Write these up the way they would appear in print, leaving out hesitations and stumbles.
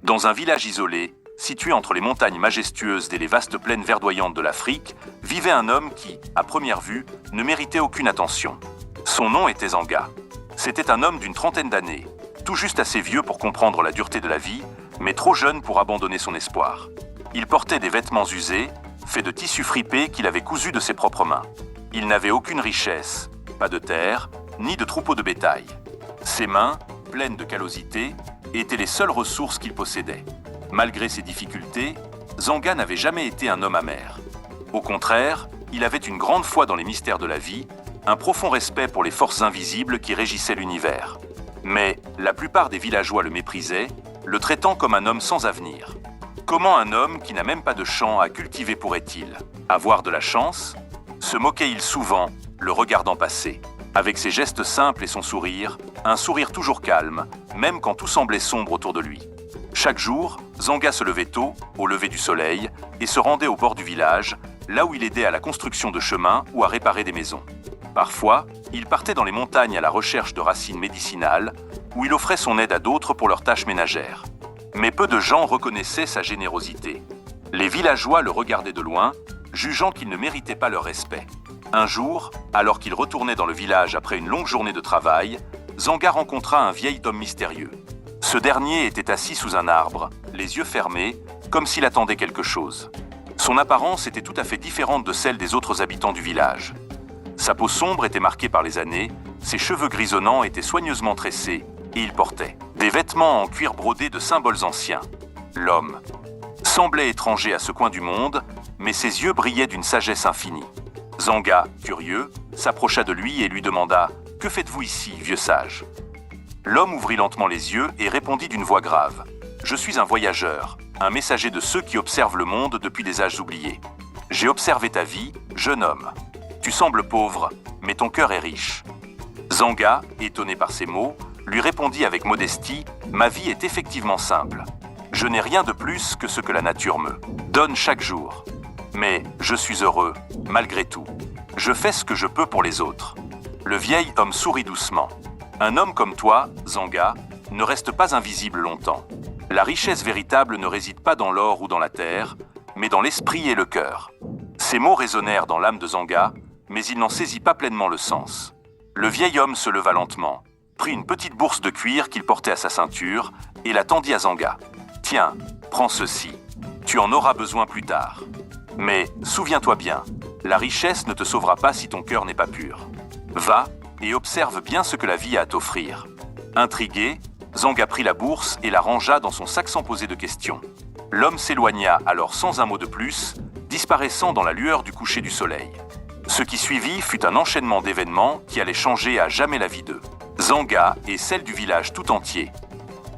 Dans un village isolé, situé entre les montagnes majestueuses et les vastes plaines verdoyantes de l'Afrique, vivait un homme qui, à première vue, ne méritait aucune attention. Son nom était Zanga. C'était un homme d'une trentaine d'années, tout juste assez vieux pour comprendre la dureté de la vie, mais trop jeune pour abandonner son espoir. Il portait des vêtements usés, faits de tissus fripés qu'il avait cousus de ses propres mains. Il n'avait aucune richesse, pas de terre, ni de troupeau de bétail. Ses mains, pleines de callosité, étaient les seules ressources qu'il possédait. Malgré ses difficultés, Zanga n'avait jamais été un homme amer. Au contraire, il avait une grande foi dans les mystères de la vie, un profond respect pour les forces invisibles qui régissaient l'univers. Mais la plupart des villageois le méprisaient, le traitant comme un homme sans avenir. Comment un homme qui n'a même pas de champ à cultiver pourrait-il avoir de la chance? Se moquait-il souvent, le regardant passer, avec ses gestes simples et son sourire, un sourire toujours calme, même quand tout semblait sombre autour de lui. Chaque jour, Zanga se levait tôt, au lever du soleil, et se rendait au bord du village, là où il aidait à la construction de chemins ou à réparer des maisons. Parfois, il partait dans les montagnes à la recherche de racines médicinales, où il offrait son aide à d'autres pour leurs tâches ménagères. Mais peu de gens reconnaissaient sa générosité. Les villageois le regardaient de loin, jugeant qu'il ne méritait pas leur respect. Un jour, alors qu'il retournait dans le village après une longue journée de travail, Zanga rencontra un vieil homme mystérieux. Ce dernier était assis sous un arbre, les yeux fermés, comme s'il attendait quelque chose. Son apparence était tout à fait différente de celle des autres habitants du village. Sa peau sombre était marquée par les années, ses cheveux grisonnants étaient soigneusement tressés, et il portait des vêtements en cuir brodé de symboles anciens. L'homme semblait étranger à ce coin du monde, mais ses yeux brillaient d'une sagesse infinie. Zanga, curieux, s'approcha de lui et lui demanda « Que faites-vous ici, vieux sage ?» L'homme ouvrit lentement les yeux et répondit d'une voix grave « Je suis un voyageur, un messager de ceux qui observent le monde depuis des âges oubliés. J'ai observé ta vie, jeune homme. Tu sembles pauvre, mais ton cœur est riche. » Zanga, étonné par ces mots, lui répondit avec modestie « Ma vie est effectivement simple. Je n'ai rien de plus que ce que la nature me donne chaque jour. Mais je suis heureux, malgré tout. Je fais ce que je peux pour les autres. » Le vieil homme sourit doucement. « Un homme comme toi, Zanga, ne reste pas invisible longtemps. La richesse véritable ne réside pas dans l'or ou dans la terre, mais dans l'esprit et le cœur. » Ces mots résonnèrent dans l'âme de Zanga, mais il n'en saisit pas pleinement le sens. Le vieil homme se leva lentement, prit une petite bourse de cuir qu'il portait à sa ceinture et la tendit à Zanga. « Tiens, prends ceci. Tu en auras besoin plus tard. Mais souviens-toi bien, la richesse ne te sauvera pas si ton cœur n'est pas pur. Va et observe bien ce que la vie a à t'offrir. » Intrigué, Zanga prit la bourse et la rangea dans son sac sans poser de questions. L'homme s'éloigna alors sans un mot de plus, disparaissant dans la lueur du coucher du soleil. Ce qui suivit fut un enchaînement d'événements qui allait changer à jamais la vie d'eux, Zanga et celle du village tout entier.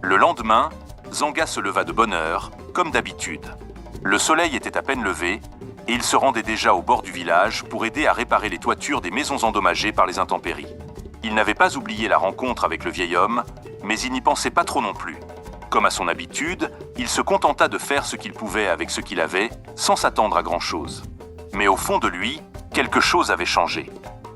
Le lendemain, Zanga se leva de bonne heure, comme d'habitude. Le soleil était à peine levé, et il se rendait déjà au bord du village pour aider à réparer les toitures des maisons endommagées par les intempéries. Il n'avait pas oublié la rencontre avec le vieil homme, mais il n'y pensait pas trop non plus. Comme à son habitude, il se contenta de faire ce qu'il pouvait avec ce qu'il avait, sans s'attendre à grand-chose. Mais au fond de lui, quelque chose avait changé.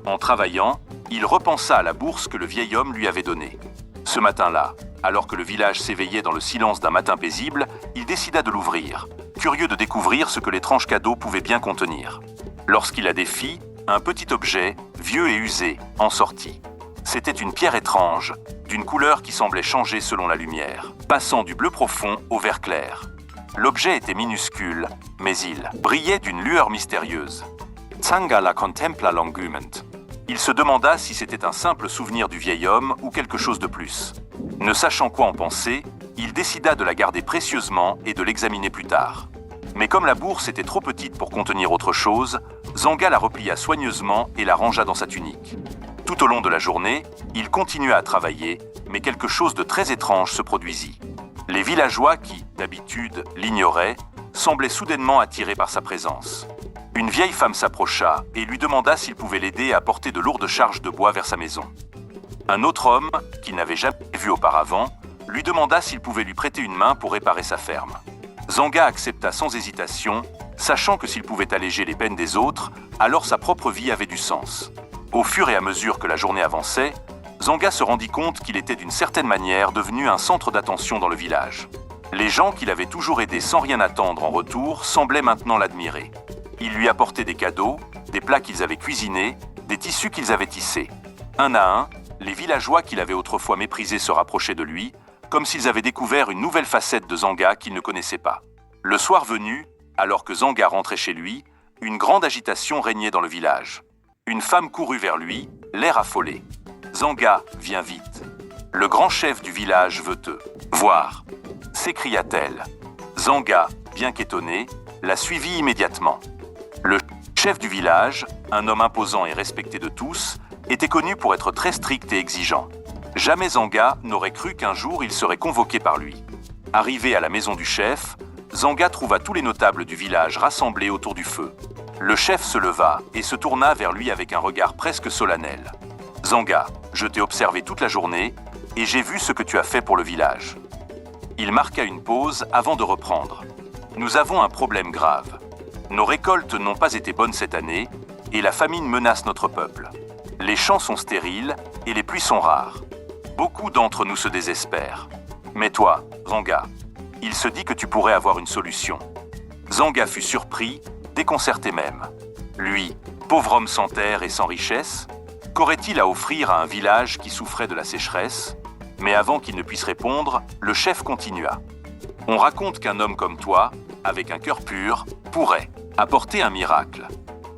En travaillant, il repensa à la bourse que le vieil homme lui avait donnée. Ce matin-là, alors que le village s'éveillait dans le silence d'un matin paisible, il décida de l'ouvrir, curieux de découvrir ce que l'étrange cadeau pouvait bien contenir. Lorsqu'il la défit, un petit objet, vieux et usé, en sortit. C'était une pierre étrange, d'une couleur qui semblait changer selon la lumière, passant du bleu profond au vert clair. L'objet était minuscule, mais il brillait d'une lueur mystérieuse. Zanga la contempla longuement. Il se demanda si c'était un simple souvenir du vieil homme ou quelque chose de plus. Ne sachant quoi en penser, il décida de la garder précieusement et de l'examiner plus tard. Mais comme la bourse était trop petite pour contenir autre chose, Zanga la replia soigneusement et la rangea dans sa tunique. Tout au long de la journée, il continua à travailler, mais quelque chose de très étrange se produisit. Les villageois qui, d'habitude, l'ignoraient, semblaient soudainement attirés par sa présence. Une vieille femme s'approcha et lui demanda s'il pouvait l'aider à porter de lourdes charges de bois vers sa maison. Un autre homme, qu'il n'avait jamais vu auparavant, lui demanda s'il pouvait lui prêter une main pour réparer sa ferme. Zanga accepta sans hésitation, sachant que s'il pouvait alléger les peines des autres, alors sa propre vie avait du sens. Au fur et à mesure que la journée avançait, Zanga se rendit compte qu'il était d'une certaine manière devenu un centre d'attention dans le village. Les gens qui l'avaient toujours aidé sans rien attendre en retour semblaient maintenant l'admirer. Ils lui apportaient des cadeaux, des plats qu'ils avaient cuisinés, des tissus qu'ils avaient tissés. Un à un, les villageois qu'il avait autrefois méprisés se rapprochaient de lui, comme s'ils avaient découvert une nouvelle facette de Zanga qu'ils ne connaissaient pas. Le soir venu, alors que Zanga rentrait chez lui, une grande agitation régnait dans le village. Une femme courut vers lui, l'air affolé. « Zanga, viens vite. Le grand chef du village veut te voir !» s'écria-t-elle. Zanga, bien qu'étonné, la suivit immédiatement. Le chef du village, un homme imposant et respecté de tous, était connu pour être très strict et exigeant. Jamais Zanga n'aurait cru qu'un jour il serait convoqué par lui. Arrivé à la maison du chef, Zanga trouva tous les notables du village rassemblés autour du feu. Le chef se leva et se tourna vers lui avec un regard presque solennel. « Zanga, je t'ai observé toute la journée et j'ai vu ce que tu as fait pour le village. » Il marqua une pause avant de reprendre. « Nous avons un problème grave. Nos récoltes n'ont pas été bonnes cette année et la famine menace notre peuple. Les champs sont stériles et les pluies sont rares. Beaucoup d'entre nous se désespèrent. Mais toi, Zanga, il se dit que tu pourrais avoir une solution. » Zanga fut surpris, déconcerté même. Lui, pauvre homme sans terre et sans richesse, qu'aurait-il à offrir à un village qui souffrait de la sécheresse? Mais avant qu'il ne puisse répondre, le chef continua. « On raconte qu'un homme comme toi, avec un cœur pur, pourrait apporter un miracle.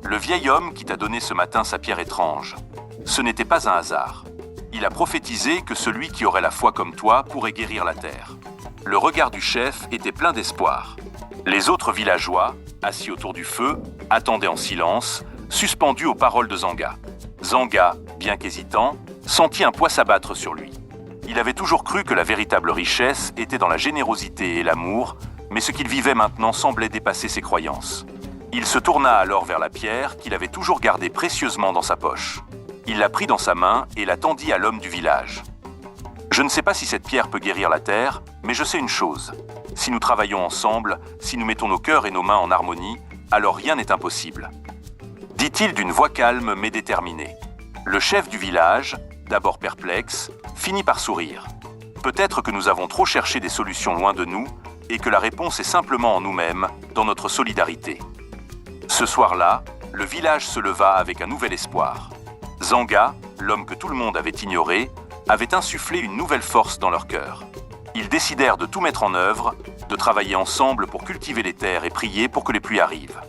Le vieil homme qui t'a donné ce matin sa pierre étrange, ce n'était pas un hasard. Il a prophétisé que celui qui aurait la foi comme toi pourrait guérir la terre. » Le regard du chef était plein d'espoir. Les autres villageois, assis autour du feu, attendaient en silence, suspendus aux paroles de Zanga. Zanga, bien qu'hésitant, sentit un poids s'abattre sur lui. Il avait toujours cru que la véritable richesse était dans la générosité et l'amour, mais ce qu'il vivait maintenant semblait dépasser ses croyances. Il se tourna alors vers la pierre qu'il avait toujours gardée précieusement dans sa poche. Il la prit dans sa main et la tendit à l'homme du village. « Je ne sais pas si cette pierre peut guérir la terre, mais je sais une chose. Si nous travaillons ensemble, si nous mettons nos cœurs et nos mains en harmonie, alors rien n'est impossible. » dit-il d'une voix calme mais déterminée. Le chef du village, d'abord perplexe, finit par sourire. Peut-être que nous avons trop cherché des solutions loin de nous et que la réponse est simplement en nous-mêmes, dans notre solidarité. Ce soir-là, le village se leva avec un nouvel espoir. Zanga, l'homme que tout le monde avait ignoré, avait insufflé une nouvelle force dans leur cœur. Ils décidèrent de tout mettre en œuvre, de travailler ensemble pour cultiver les terres et prier pour que les pluies arrivent.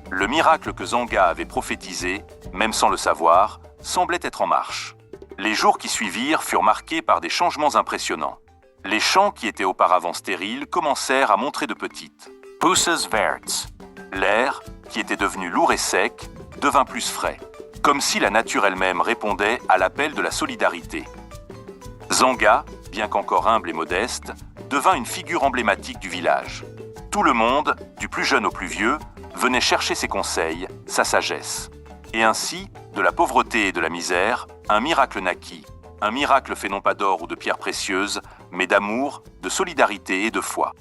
Le miracle que Zanga avait prophétisé, même sans le savoir, semblait être en marche. Les jours qui suivirent furent marqués par des changements impressionnants. Les champs qui étaient auparavant stériles commencèrent à montrer de petites pousses vertes. L'air, qui était devenu lourd et sec, devint plus frais, comme si la nature elle-même répondait à l'appel de la solidarité. Zanga, bien qu'encore humble et modeste, devint une figure emblématique du village. Tout le monde, du plus jeune au plus vieux, venait chercher ses conseils, sa sagesse. Et ainsi, de la pauvreté et de la misère, un miracle naquit. Un miracle fait non pas d'or ou de pierres précieuses, mais d'amour, de solidarité et de foi.